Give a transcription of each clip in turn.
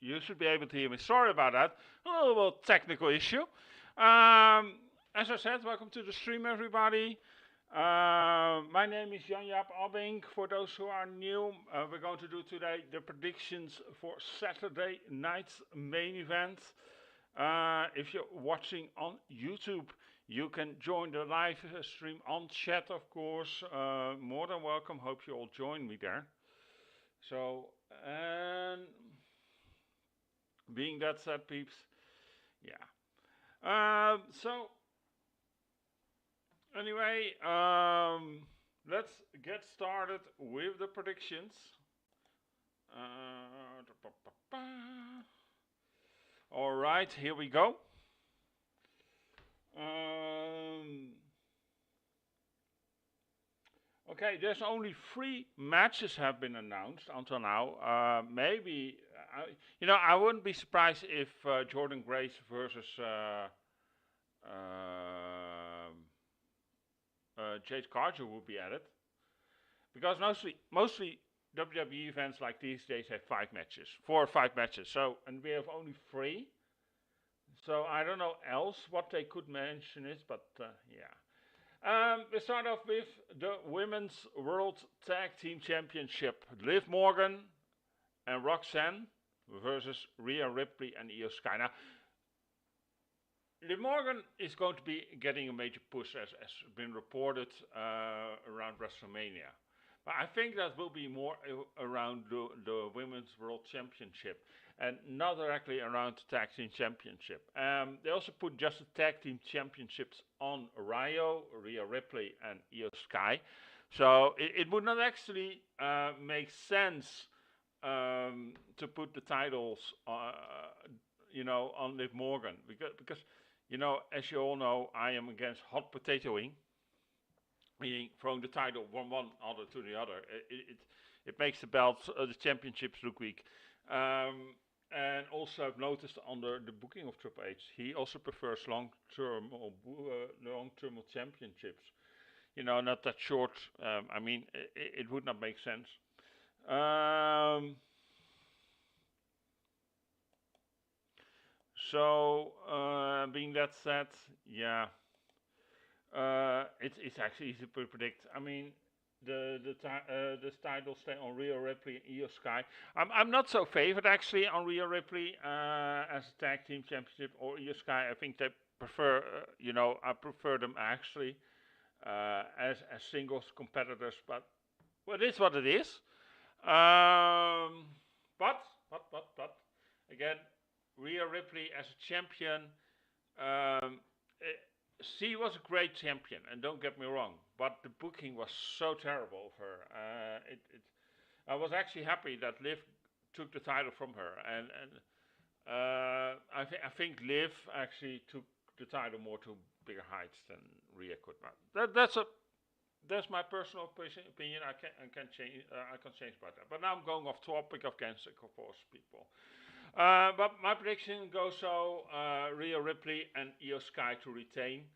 you should be able to hear me. Sorry about that. A little technical issue. As I said, welcome to the stream, everybody. My name is Jan-Jaap Abbink. For those who are new, we're going to do today the predictions for Saturday night's main event. If you're watching on YouTube, you can join the live stream on chat, of course. More than welcome. Hope you all join me there. So, and being that said, peeps, yeah. So, anyway, let's get started with the predictions. All right, here we go. Okay, there's only 3 matches have been announced until now. Maybe, I wouldn't be surprised if Jordan Grace versus Jade Cargill would be added, because mostly WWE events like these days have 5 matches, 4 or 5 matches. So, and we have only 3. So I don't know else what they could mention is, but yeah. We start off with the Women's World Tag Team Championship. Liv Morgan and Roxanne versus Rhea Ripley and Io Sky. Now, Liv Morgan is going to be getting a major push, as been reported around WrestleMania. But I think that will be more around the Women's World Championship and not directly around the Tag Team Championship. They also put just the Tag Team Championships on Rhea Ripley and Io Sky. So it would not actually make sense to put the titles on Liv Morgan. Because as you all know, I am against hot potatoing. Meaning throwing the title from one other to the other. It makes the belts, the championships look weak. And also I've noticed under the booking of Triple H, he also prefers long-term championships. Not that short. It would not make sense. Being that said, yeah. It's actually easy to predict. I mean, the titles stay on Rhea Ripley and Io Sky. I'm not so favored actually on Rhea Ripley as a tag team championship or Io Sky. I think they prefer, I prefer them actually as singles competitors. But it is what it is. But again, Rhea Ripley as a champion. She was a great champion, and don't get me wrong, but the booking was so terrible of her. I was actually happy that Liv took the title from her, and I think Liv actually took the title more to bigger heights than Rhea could. That's my personal opinion. I can change about that. But now I'm going off topic of cancer, of course, people. But my prediction goes so: Rhea Ripley and Io Sky to retain.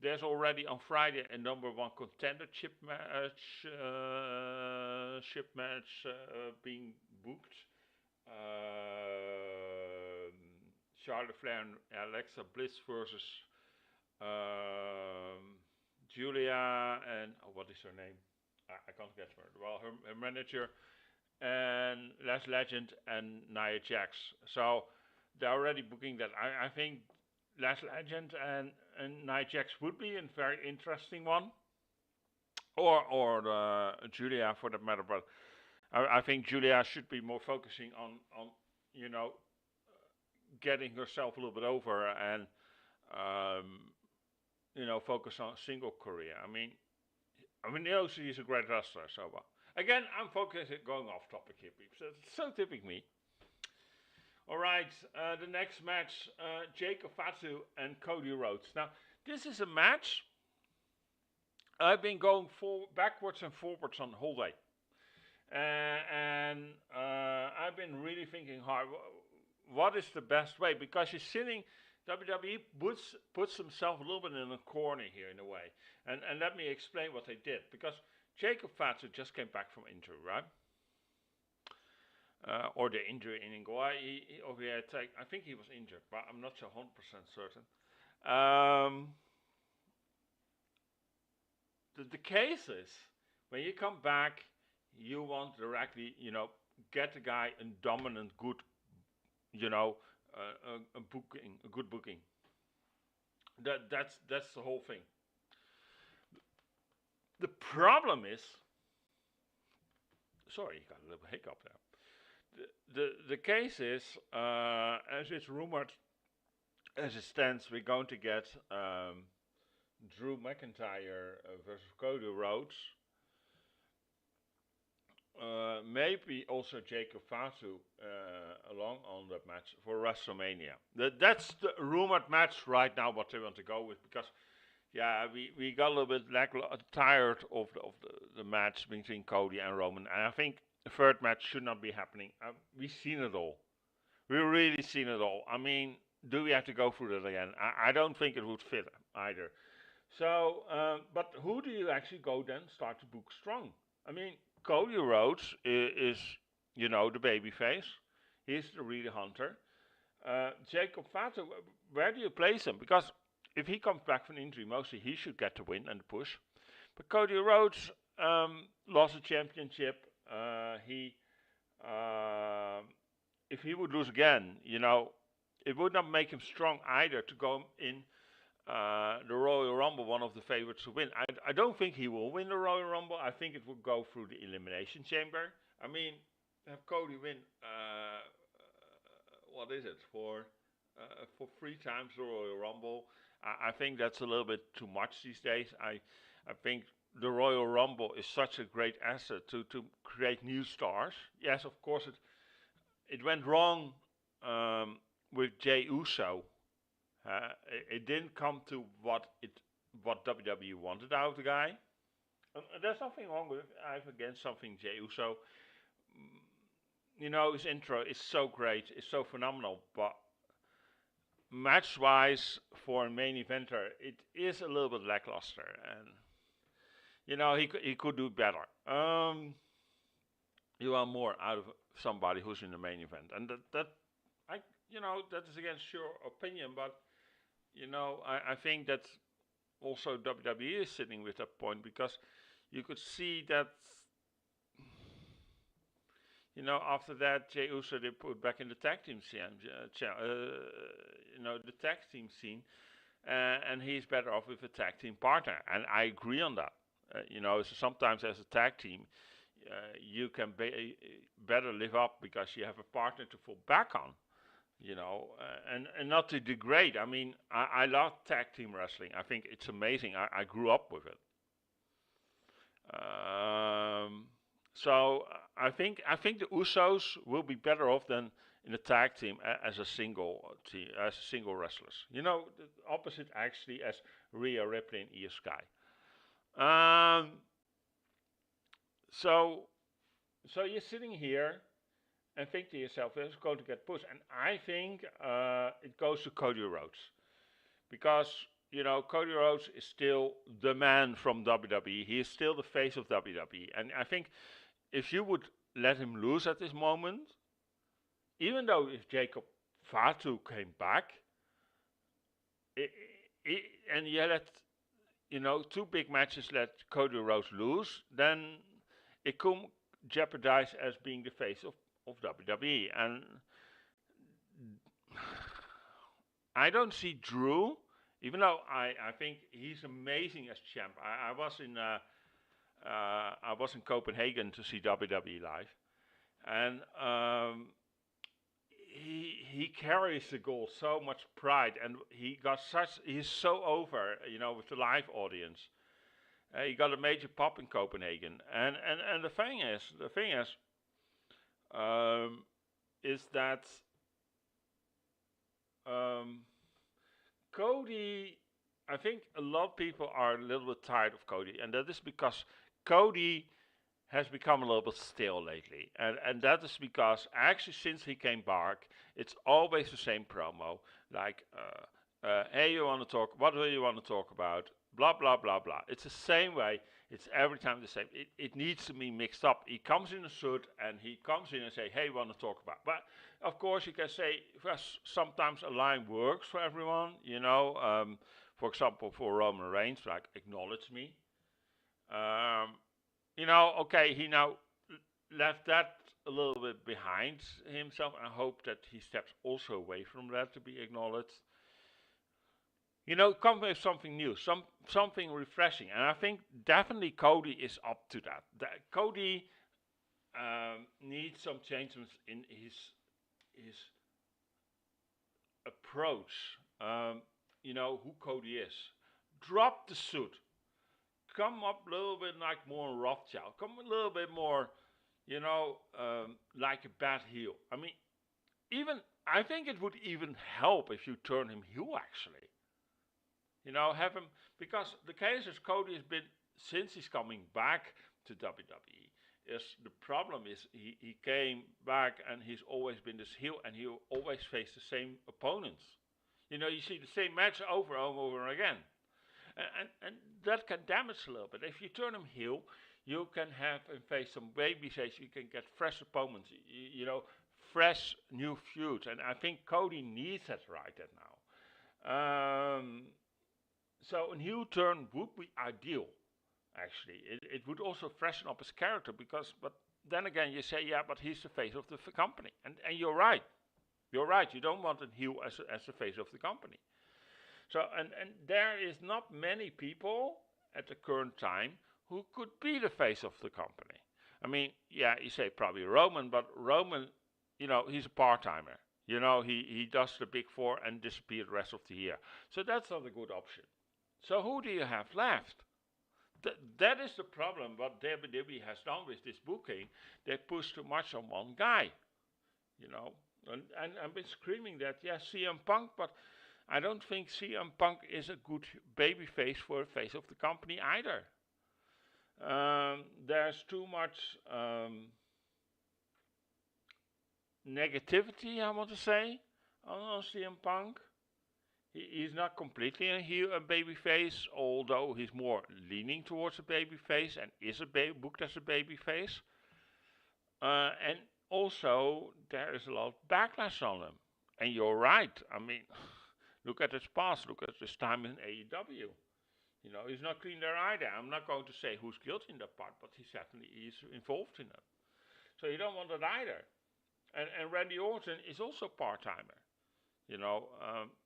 There's already on Friday a number 1 contendership match being booked. Charlotte Flair and Alexa Bliss versus Julia and what is her name? I can't get her. Well, her manager. And Lash Legend and Nia Jax. So they're already booking that. I think Lash Legend and Nia Jax would be a very interesting one. Or Julia for that matter. But I think Julia should be more focusing on getting herself a little bit over and focus on single career. I mean she's a great wrestler, so again, I'm focusing, going off topic here, peeps. It's so typical me. All right, the next match, Jacob Fatu and Cody Rhodes. Now, this is a match I've been going backwards and forwards on the whole day. And I've been really thinking hard, what is the best way? Because you're sitting, WWE puts themselves a little bit in a corner here in a way. And let me explain what they did. Because Jacob Fatu just came back from injury, right? or the injury in Ingwa. He had I think he was injured, but I'm not so 100% certain. The case is, when you come back, you want directly, get a guy in dominant, good, a good booking. That's the whole thing. The problem is, sorry, you got a little hiccup there. The case is, as it's rumored, as it stands, we're going to get Drew McIntyre versus Cody Rhodes. Maybe also Jacob Fatu along on that match for WrestleMania. That's the rumored match right now, what they want to go with, because we got a little bit tired of the match between Cody and Roman, and I think the third match should not be happening. We've seen it all. We've really seen it all. I mean, do we have to go through that again? I don't think it would fit either. So, but who do you actually go then start to book strong? I mean, Cody Rhodes is the baby face. He's the real hunter. Jacob Fatu, where do you place him? Because if he comes back from injury, mostly he should get the win and the push. But Cody Rhodes lost the championship. If he would lose again, it would not make him strong either to go in the Royal Rumble, one of the favorites to win. I don't think he will win the Royal Rumble. I think it will go through the Elimination Chamber. I mean, have Cody win, what is it, for 3 times the Royal Rumble. I think that's a little bit too much these days. I think the Royal Rumble is such a great asset to create new stars. Yes, of course, it went wrong with Jey Uso. It didn't come to what WWE wanted out of the guy. There's nothing wrong with it. I have against something Jey Uso. His intro is so great, it's so phenomenal, but match-wise for a main eventer, it is a little bit lackluster, and he could do better. You want more out of somebody who's in the main event, and that is against your opinion, but I think that also WWE is sitting with that point, because you could see that after that Jey Uso they put back in the tag team scene, the tag team scene, and he's better off with a tag team partner, and I agree on that. So sometimes as a tag team, you can better live up because you have a partner to fall back on. And not to degrade. I mean, I love tag team wrestling. I think it's amazing. I grew up with it. So I think the Usos will be better off than in a tag team as a single team, as single wrestlers. The opposite actually as Rhea Ripley and Io Sky. So you're sitting here and think to yourself, it's going to get pushed. And I think it goes to Cody Rhodes. Because, Cody Rhodes is still the man from WWE. He is still the face of WWE. And I think if you would let him lose at this moment, even though if Jacob Fatu came back, and you let, 2 big matches let Cody Rhodes lose, then it could jeopardize as being the face of WWE. And I don't see Drew, even though I think he's amazing as champ. I was in Copenhagen to see WWE live, and he carries the goal so much pride, and he's so over, with the live audience. He got a major pop in Copenhagen, and the thing is that Cody, I think a lot of people are a little bit tired of Cody, and that is because Cody has become a little bit stale lately, and that is because actually since he came back, it's always the same promo, like, hey, what do you want to talk about? Blah, blah, blah, blah. It's the same way. It's every time the same. It needs to be mixed up. He comes in a suit and he comes in and say, "Hey, want to talk about?" But of course, you can say sometimes a line works for everyone. For example, for Roman Reigns, like acknowledge me. Okay, he now left that a little bit behind himself, and I hope that he steps also away from that to be acknowledged. Come with something new, something refreshing, and I think definitely Cody is up to that. Cody needs some changes in his approach. Who Cody is. Drop the suit. Come up a little bit like more Rothschild. Come a little bit more, like a bad heel. I mean, I think it would even help if you turn him heel, actually. Have him, because the case is Cody has been, since he's coming back to WWE, the problem is he came back and he's always been this heel, and he always faced the same opponents. You see the same match over and over again. And that can damage a little bit. If you turn him heel, you can have him face some babyface. You can get fresh opponents, fresh new feuds. And I think Cody needs that right now. So a heel turn would be ideal, actually. It would also freshen up his character, but then again you say, yeah, but he's the face of the company. And you're right. You're right. You don't want a heel as the face of the company. So, and there is not many people at the current time who could be the face of the company. I mean, yeah, you say probably Roman, but Roman, he's a part-timer. He does the big four and disappears the rest of the year. So that's not a good option. So who do you have left? That is the problem what WWE has done with this booking. They push too much on one guy. And I've been screaming that, yes, CM Punk, but I don't think CM Punk is a good baby face for a face of the company either. There's too much negativity, I want to say, on CM Punk. He's not completely a baby face, although he's more leaning towards a baby face and is booked as a baby face. And also, there is a lot of backlash on him. And you're right. I mean, look at his past. Look at his time in AEW. He's not clean there either. I'm not going to say who's guilty in that part, but he certainly is involved in it. So you don't want that either. And Randy Orton is also part-timer.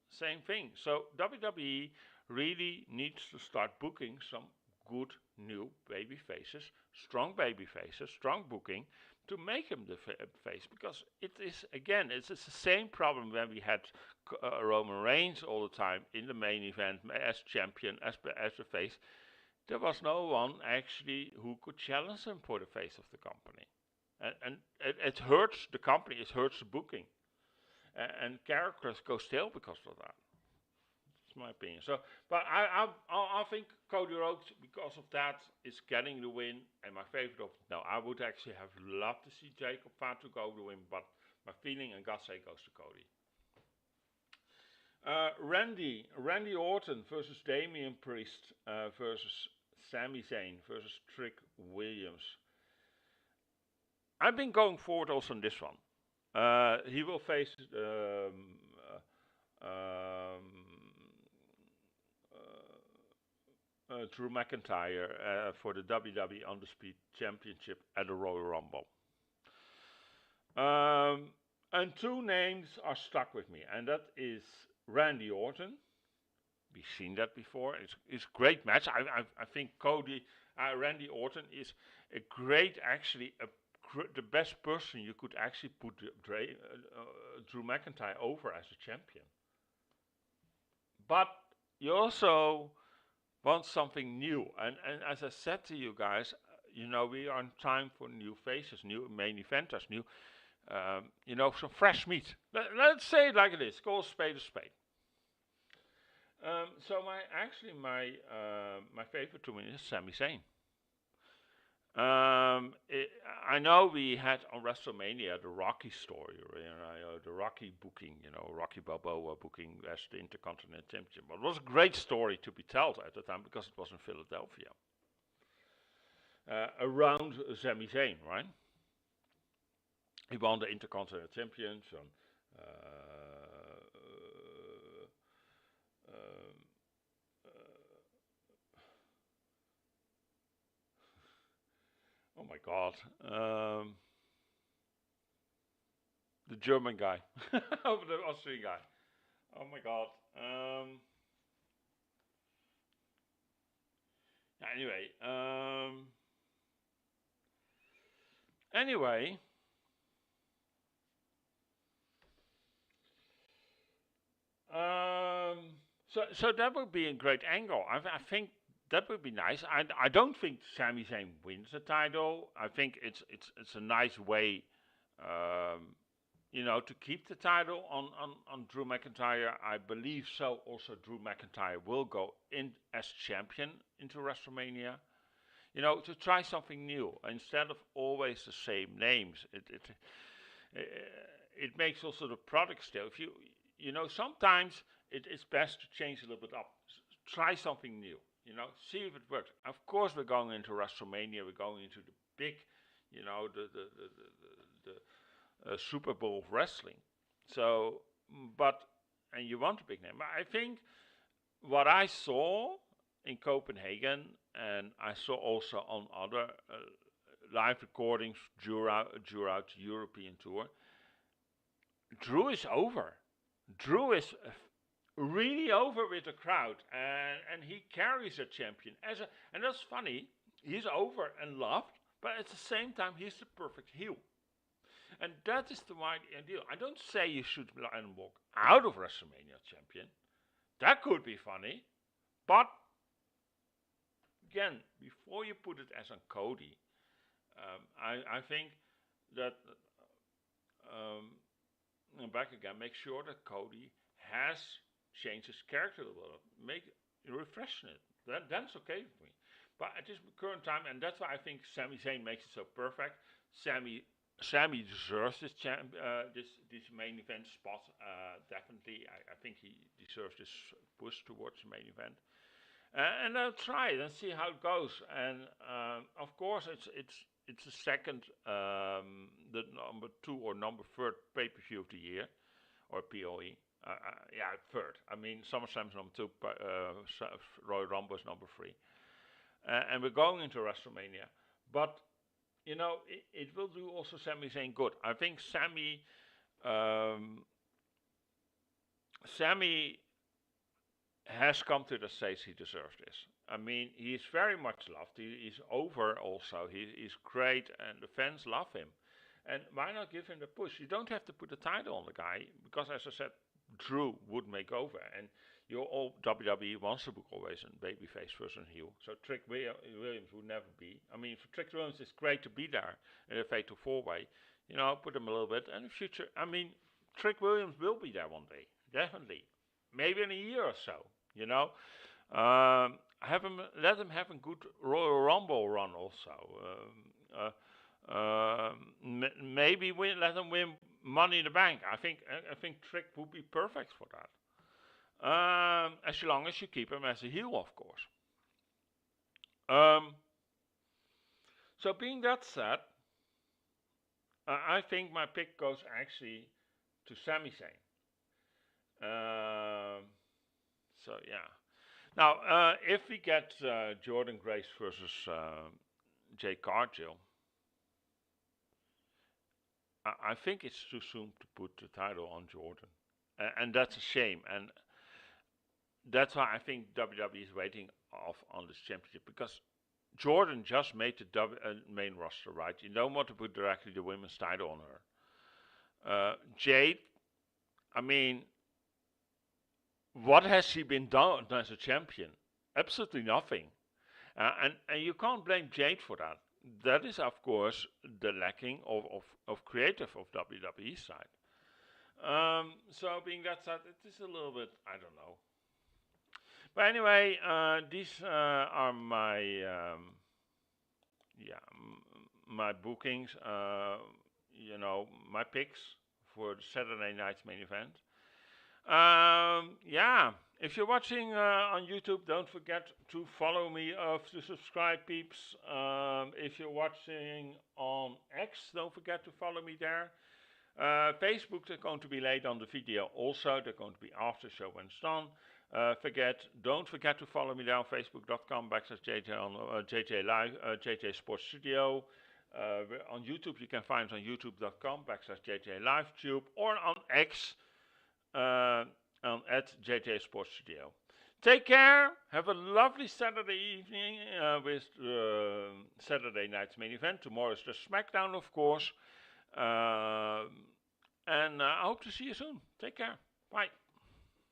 Same thing. So WWE really needs to start booking some good new baby faces, strong booking, to make him the face, because it is, again, it's the same problem when we had Roman Reigns all the time in the main event as champion, as the face. There was no one actually who could challenge him for the face of the company, and it hurts the company, it hurts the booking, and characters go stale because of that. That's my opinion. So, but I think Cody Rhodes, because of that, is getting the win. And my favorite of I would actually have loved to see Jacob Fatu go the win, but my feeling and gut say goes to Cody. Randy Orton versus Damian Priest versus Sami Zayn versus Trick Williams. I've been going forward also on this one. He will face Drew McIntyre for the WWE Undisputed Championship at the Royal Rumble. And two names are stuck with me, and that is Randy Orton. We've seen that before. It's a great match. I think Randy Orton is a great, actually, the best person you could actually put Drew McIntyre over as a champion. But you also want something new, and as I said to you guys, we are in time for new faces, new main eventers, new, some fresh meat. Let's say it like it is. Call a spade a spade. So my favorite to win is Sami Zayn. I know we had on WrestleMania the Rocky story, the Rocky booking, Rocky Balboa booking as the Intercontinental Championship. But it was a great story to be told at the time because it was in Philadelphia. around Sami Zayn, right? He won the Intercontinental Championship. Uh, um, oh my God. The German guy. Over the Austrian guy. Oh my God. Anyway. Anyway. So that would be a great angle. I think that would be nice. I don't think Sami Zayn wins the title. I think it's a nice way, to keep the title on Drew McIntyre. I believe so. Also, Drew McIntyre will go in as champion into WrestleMania. To try something new instead of always the same names. It makes also the product still. If sometimes it is best to change a little bit up. Try something new. See if it works. Of course, we're going into WrestleMania. We're going into the big, the Super Bowl of wrestling. So, and you want a big name. I think what I saw in Copenhagen, and I saw also on other live recordings throughout the European tour, Drew is over. Drew is really over with the crowd, and he carries a champion and that's funny. He's over and loved, but at the same time, he's the perfect heel, and that is the right ideal. I don't say you should let him walk out of WrestleMania champion. That could be funny, but again, before you put it as on Cody, I think that. Back again, make sure that Cody has changed his character a little, refreshing it. That's okay with me. But at this current time, and that's why I think Sami Zayn makes it so perfect. Sami deserves this main event spot. Definitely, I think he deserves this push towards the main event. And I'll try it and see how it goes. And of course, it's the second, the number 2 or number 3rd pay-per-view of the year, or PLE. Third. I mean, SummerSlam's number 2, Royal Rumble is number 3. And we're going into WrestleMania. But, it will do also Sami Zayn good. I think Sami has come to the stage he deserves this. I mean, he's very much loved. He's over also. He's great, and the fans love him. And why not give him the push? You don't have to put a title on the guy, because as I said, Drew would make over. And WWE wants to book always a babyface versus heel. So Trick Williams would never be. I mean, for Trick Williams, it's great to be there in a fatal 4-way. Put him a little bit. And in the future, I mean, Trick Williams will be there one day. Definitely. Maybe in a year or so, let him have a good Royal Rumble run also. Maybe let him win Money in the Bank. I think Trick would be perfect for that. As long as you keep him as a heel, of course. So being that said, I think my pick goes actually to Sami Zayn. So yeah. Now, if we get Jordan Grace versus Jade Cargill, I think it's too soon to put the title on Jordan, and that's a shame. And that's why I think WWE is waiting off on this championship, because Jordan just made the main roster, right? You don't want to put directly the women's title on her. Jade, I mean, what has she been done as a champion? Absolutely nothing. And you can't blame Jade for that. That is, of course, the lacking of creative of WWE side. So being that said, it is a little bit, I don't know. But anyway, these are my my bookings. My picks for the Saturday night's main event. If you're watching on YouTube, don't forget to follow me, to subscribe, peeps. If you're watching on X, don't forget to follow me there. Facebook, they're going to be late on the video also. They're going to be after show when it's done. Don't forget to follow me there on facebook.com/JJ on JJ Live, JJ Sports Studio. On YouTube, you can find it on youtube.com/JJ LiveTube or on X at JJ Sports Studio. Take care. Have a lovely Saturday evening with Saturday night's main event. Tomorrow is the SmackDown, of course. And I hope to see you soon. Take care. Bye.